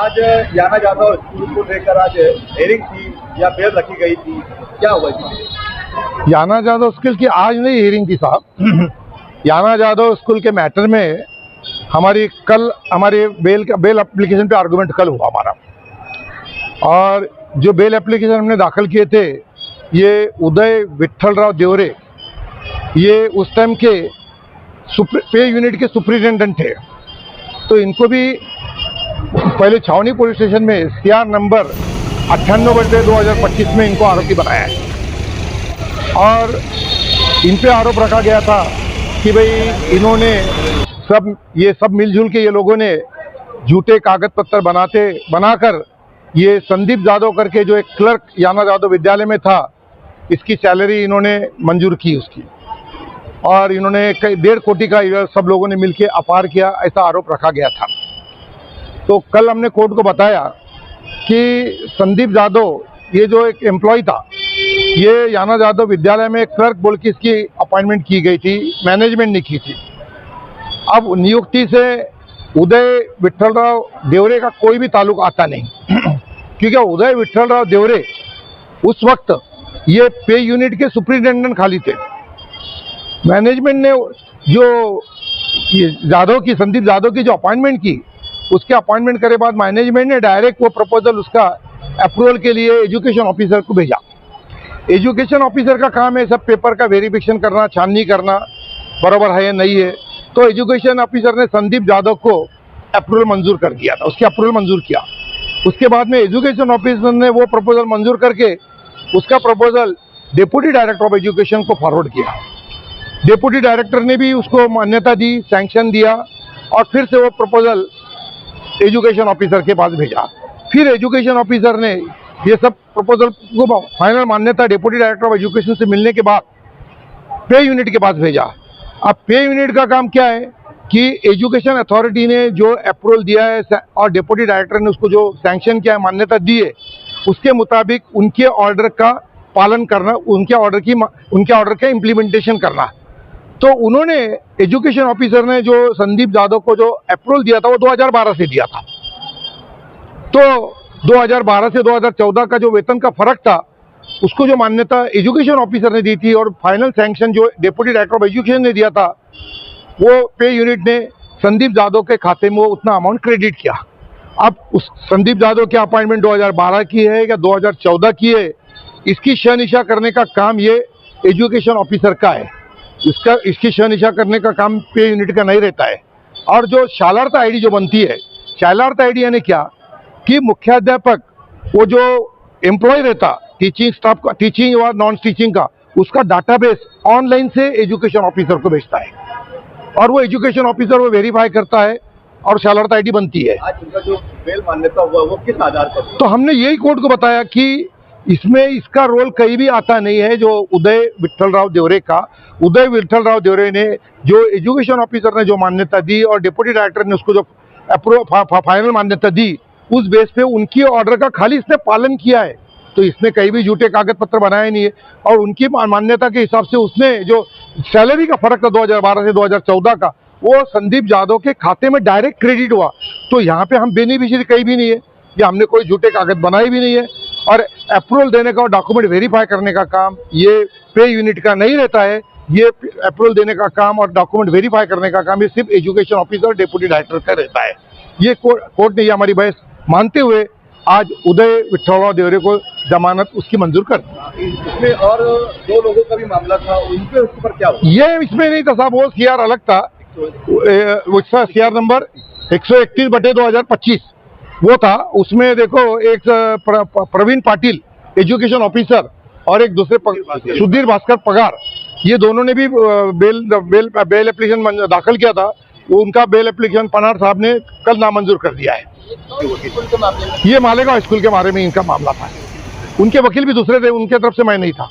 आज याना जाधव स्कूल को लेकर आज हेयरिंग थी या बेल रखी गई थी, क्या हुआ जी? याना जाधव स्कूल की आज नहीं हियरिंग थी साहब। याना जाधव स्कूल के मैटर में हमारे बेल एप्लीकेशन पे आर्गुमेंट कल हुआ हमारा, और जो बेल एप्लीकेशन हमने दाखिल किए थे ये उदय विट्ठल राव देवरे, ये उस टाइम के पे यूनिट के सुपरिटेंडेंट थे। तो इनको भी पहले छावनी पुलिस स्टेशन में CR नंबर 98/2025 में इनको आरोपी बनाया है, और इन पे आरोप रखा गया था कि भाई इन्होंने ये सब मिलजुल के ये लोगों ने झूठे कागज पत्र बनाकर ये संदीप जाधव करके जो एक क्लर्क याना जाधव विद्यालय में था, इसकी सैलरी इन्होंने मंजूर की उसकी, और इन्होंने 1.5 कोटी का सब लोगों ने मिलकर अपार किया, ऐसा आरोप रखा गया था। तो कल हमने कोर्ट को बताया कि संदीप जाधव ये जो एक एम्प्लॉय था, ये याना जाधव विद्यालय में क्लर्क बोल के इसकी अपॉइंटमेंट की गई थी, मैनेजमेंट ने की थी। अब नियुक्ति से उदय विट्ठल राव देवरे का कोई भी ताल्लुक आता नहीं क्योंकि उदय विट्ठल राव देवरे उस वक्त ये पे यूनिट के सुपरिटेंडेंट खाली थे। मैनेजमेंट ने जो संदीप जाधव की जो अपॉइंटमेंट की, उसके अपॉइंटमेंट करे बाद मैनेजमेंट ने डायरेक्ट वो प्रपोजल उसका अप्रूवल के लिए एजुकेशन ऑफिसर को भेजा। एजुकेशन ऑफिसर का काम है सब पेपर का वेरिफिकेशन करना, छाननी करना, बराबर है या नहीं है। तो एजुकेशन ऑफिसर ने संदीप जाधव को अप्रूवल मंजूर कर दिया था, उसके अप्रूवल मंजूर किया। उसके बाद में एजुकेशन ऑफिसर ने वो प्रपोजल मंजूर करके उसका proposal deputy director of education को फॉरवर्ड किया। डिप्टी डायरेक्टर ने भी उसको मान्यता दी, सैंक्शन दिया, और फिर से वो प्रपोजल एजुकेशन ऑफिसर के पास भेजा। फिर एजुकेशन ऑफिसर ने ये सब प्रपोजल को फाइनल मान्यता डिप्टी डायरेक्टर ऑफ एजुकेशन से मिलने के बाद पे यूनिट के पास भेजा। अब पे यूनिट का काम क्या है कि एजुकेशन अथॉरिटी ने जो अप्रूवल दिया है और डिप्टी डायरेक्टर ने उसको जो सैंक्शन किया है, मान्यता दी है, उसके मुताबिक उनके ऑर्डर का पालन करना, उनके ऑर्डर का इम्प्लीमेंटेशन करना। तो उन्होंने एजुकेशन ऑफिसर ने जो संदीप जाधव को जो अप्रूवल दिया था वो 2012 से दिया था। तो 2012 से 2014 का जो वेतन का फर्क था, उसको जो मान्यता एजुकेशन ऑफिसर ने दी थी और फाइनल सैंक्शन जो डिप्टी डायरेक्टर ऑफ एजुकेशन ने दिया था, वो पे यूनिट ने संदीप जाधव के खाते में वो उतना अमाउंट क्रेडिट किया। अब उस संदीप जाधव की अपॉइंटमेंट 2012 की है या 2014 की है, इसकी शहनिशा करने का काम ये एजुकेशन ऑफिसर का है। इसकी शहनिशा करने का काम पे यूनिट का नहीं रहता है। और जो शालार्थ आईडी जो बनती है, शालार्थ आईडी यानी क्या कि मुख्याध्यापक वो जो एम्प्लॉय रहता टीचिंग स्टाफ का, टीचिंग और नॉन टीचिंग का, उसका डाटाबेस ऑनलाइन से एजुकेशन ऑफिसर को भेजता है, और वो एजुकेशन ऑफिसर वो वेरीफाई करता है और शालार्थ आईडी बनती है। आज उनका जो बेल मान्यता हुआ वो किस आधार पर? तो हमने यही कोर्ट को बताया कि इसमें इसका रोल कहीं भी आता नहीं है। जो उदय विट्ठल राव देवरे ने जो एजुकेशन ऑफिसर ने जो मान्यता दी और डिप्टी डायरेक्टर ने उसको जो फाइनल मान्यता दी, उस बेस पे उनकी ऑर्डर का खाली इसने पालन किया है। तो इसने कहीं भी झूठे कागज पत्र बनाए नहीं है, और उनकी मान्यता के हिसाब से उसने जो सैलरी का फर्क था 2012 से 2014 का, वो संदीप जाधव के खाते में डायरेक्ट क्रेडिट हुआ। तो यहाँ पे हम बेनिफिशियरी कहीं भी नहीं है, या हमने कोई झूठे कागज बनाए भी नहीं है। और अप्रूवल देने का और डॉक्यूमेंट वेरीफाई करने का काम ये पे यूनिट का नहीं रहता है। ये अप्रूवल देने का काम और डॉक्यूमेंट वेरीफाई करने का काम ये सिर्फ एजुकेशन ऑफिसर और डिप्टी डायरेक्टर का रहता है। ये कोर्ट ने ये हमारी बहस मानते हुए आज उदय विट्ठल राव देवरे को जमानत उसकी मंजूर कर दी। इसमें और 2 लोगों का भी मामला था, उनके ऊपर क्या हुआ? ये इसमें नहीं था साहब, वो CR अलग था, उसका CR नंबर 131/2025 वो था। उसमें देखो एक प्रवीण पाटिल एजुकेशन ऑफिसर और एक दूसरे सुधीर भास्कर पगार, ये दोनों ने भी बेल एप्लीकेशन दाखिल किया था। उनका बेल एप्लीकेशन पनार साहब ने कल नामंजूर कर दिया है। ये मालेगांव स्कूल के बारे में इनका मामला था। उनके वकील भी दूसरे थे, उनके तरफ से मैं नहीं था।